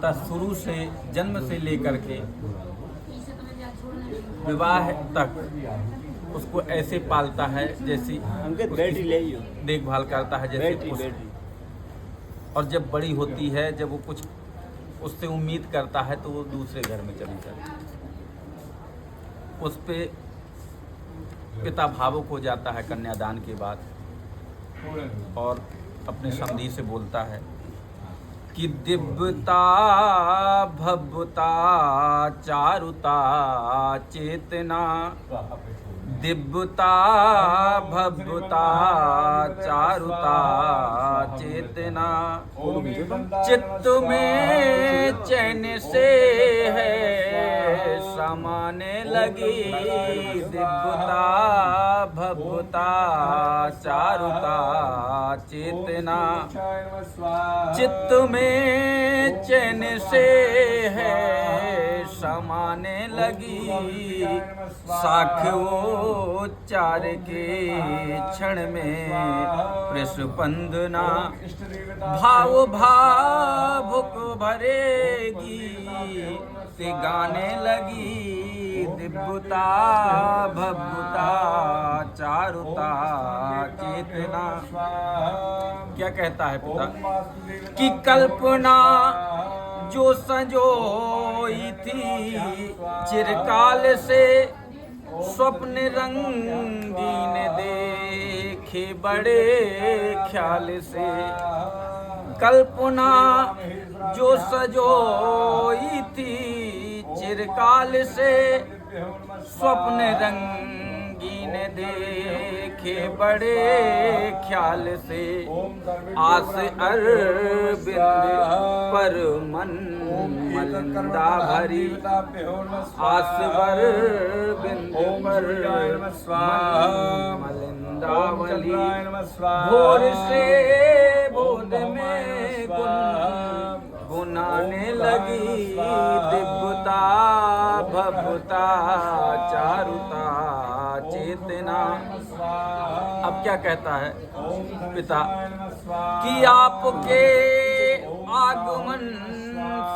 शुरू से जन्म से लेकर के विवाह तक उसको ऐसे पालता है जैसे देखभाल करता है जैसे और जब बड़ी होती है, जब वो कुछ उससे उम्मीद करता है तो वो दूसरे घर में चली जाती है। उस पे पिता भावुक हो जाता है कन्यादान के बाद और अपने समधी से बोलता है कि दिव्यता भव्यता चारुता चेतना, दिव्यता भव्यता चारुता चेतना, चित्त में चैन से है समाने लगी, दिव्यता भव्यता चारुता चेतना, चित्त में चैन से है समाने लगी, साख उच्चार के क्षण में प्रस्पंदना, भाव भावुक भरेगी से गाने लगी, दिव्यता भव्यता चारुता चेतना। क्या कहता है पिता कि कल्पना जो संजोई थी चिरकाल से, स्वप्न रंगीन देखे बड़े ख्याल से, कल्पना जो सजोई थी चिरकाल से, स्वप्न रंगीन देखे बड़े ख्याल से, आस अरविंद पर मन मलिंदा भरी, आस अरविंद पर मलिंदा भरी, भोर से बोध में गुनाने लगी, दिव्यता भव्यता चारुता चेतना। अब क्या कहता है पिता कि आपके आगमन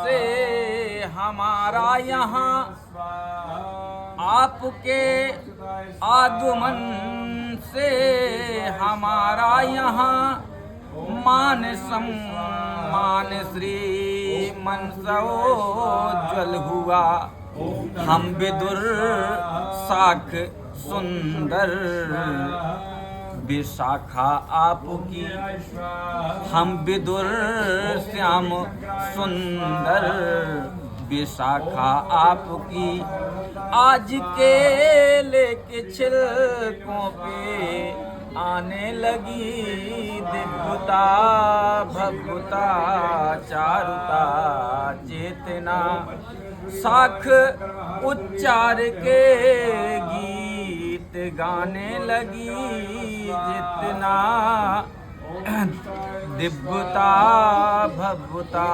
से हमारा यहाँ, आपके आगमन से हमारा यहाँ, मान सम्मान श्री मन सौज्वल हुआ, हम विदुर साख सुंदर विशाखा आपकी, हम विदुर श्याम सुंदर विशाखा आपकी, आज के लेके छिलकों पे आने लगी, दिव्यता भव्यता चारुता चेतना, साख उच्चार के गीत गाने लगी, जितना दिव्यता भव्यता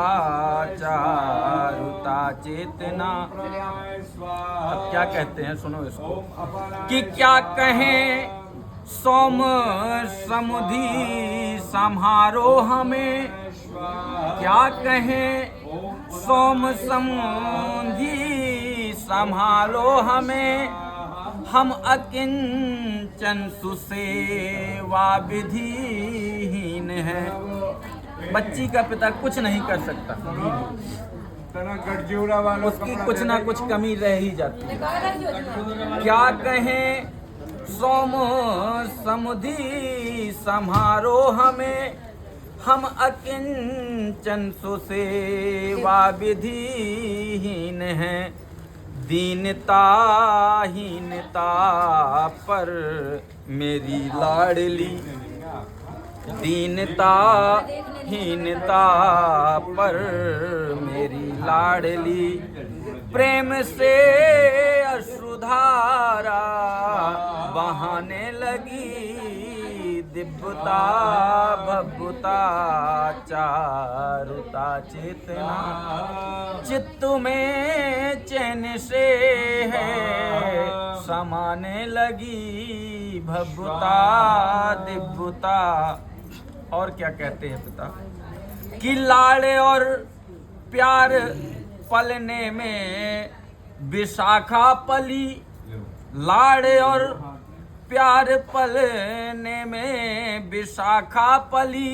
चारुता चेतना। अब क्या कहते हैं सुनो इसको कि क्या कहें सोम समुधि संहारो हमें, क्या कहें सोम समुधि संभालो हमें, हम अकिंचन सुसेवा विधिहीन है। बच्ची का पिता कुछ नहीं कर सकता, उसकी कुछ ना कुछ कमी रह ही जाती है। क्या कहें सोम समुधि संहारो हमें, हम अकिंचन सुसेवा विधिहीन हैं, दीनता हीनता पर मेरी लाडली, दीनता हीनता पर मेरी लाडली, प्रेम से अश्रुधारा बहाने लगी, दिव्यता भव्यता चारुता चेतना, चित्त में चैन से है समाने लगी, भव्यता दिव्यता। और क्या कहते हैं पिता कि लाड़ और प्यार पलने में विशाखा पली, लाड़ और प्यार पलने में विशाखा पली,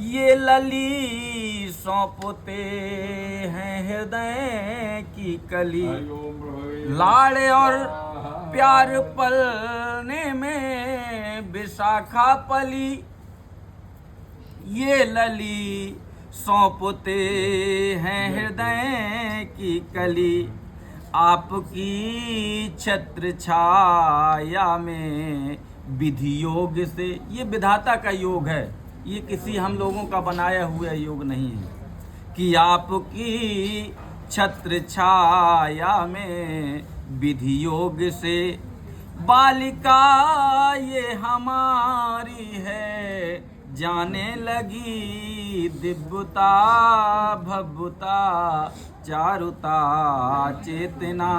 ये लली सौंपते हैं हृदय की कली। लाड़ और प्यार पलने में विशाखा पली, ये लली सौंपते हैं हृदय की कली। आपकी छत्र छाया में विधि योग से, ये विधाता का योग है, ये किसी हम लोगों का बनाया हुआ योग नहीं है, कि आपकी छत्र छाया में विधि योग से बालिका ये हमारी है, जाने लगी दिव्यता भव्यता चारुता चेतना।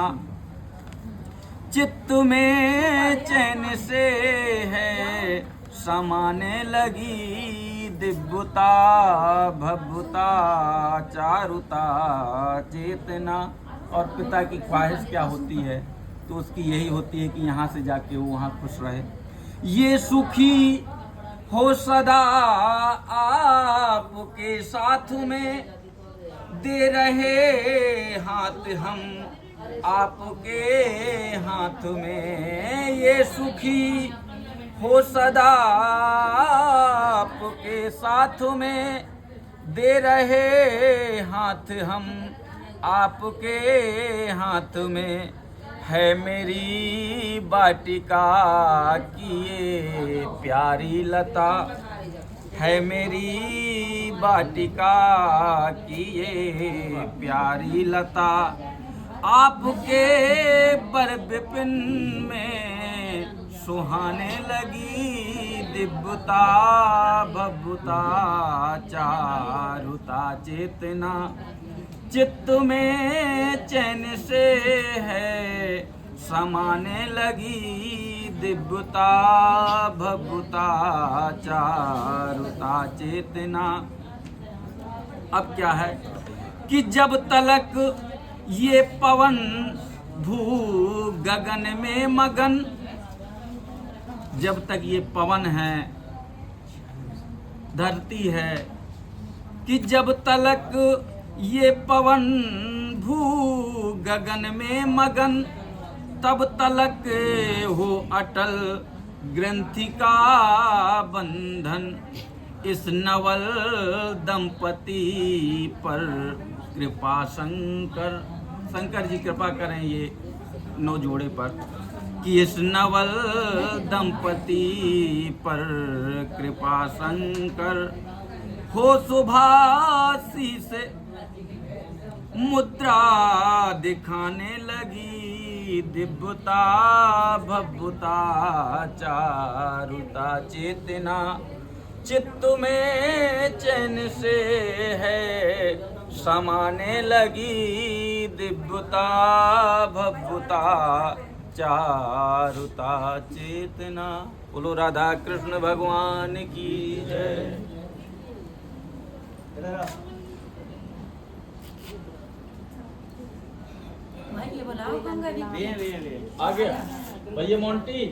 चित्त में चैन से है समाने लगी दिव्यता भव्यता चारुता चेतना। और पिता की ख्वाहिश क्या होती है, तो उसकी यही होती है कि यहाँ से जाके वो वहाँ खुश रहे। ये सुखी हो सदा आपके साथ में, दे रहे हाथ हम आपके हाथ में। ये सुखी हो सदा आपके साथ में, दे रहे हाथ हम आपके हाथ में। है मेरी वाटिका की ये प्यारी लता, है मेरी वाटिका की ये प्यारी लता। आपके बर विपिन में सुहाने लगी दिव्यता भव्यता चारुता चेतना। चित्त में चैन से है समाने लगी दिव्यता भव्यता चारुता चेतना। अब क्या है कि जब तलक ये पवन भू गगन में मगन, जब तक ये पवन है धरती है, कि जब तलक ये पवन भू गगन में मगन, तब तलक हो अटल ग्रंथि का बंधन। इस नवल दंपति पर कृपा शंकर, शंकर जी कृपा करें ये नौ जोड़े पर, कि इस नवल दंपति पर कृपा शंकर। हो सुभाषी से मुद्रा दिखाने लगी दिव्यता भव्यता चारुता चेतना। चित्त में चैन से है समाने लगी दिव्यता भव्यता चारुता चेतना। बोलो राधा कृष्ण भगवान की जय। भाई ये बुलाओ गंगा जी। आ गया भैया मोंटी।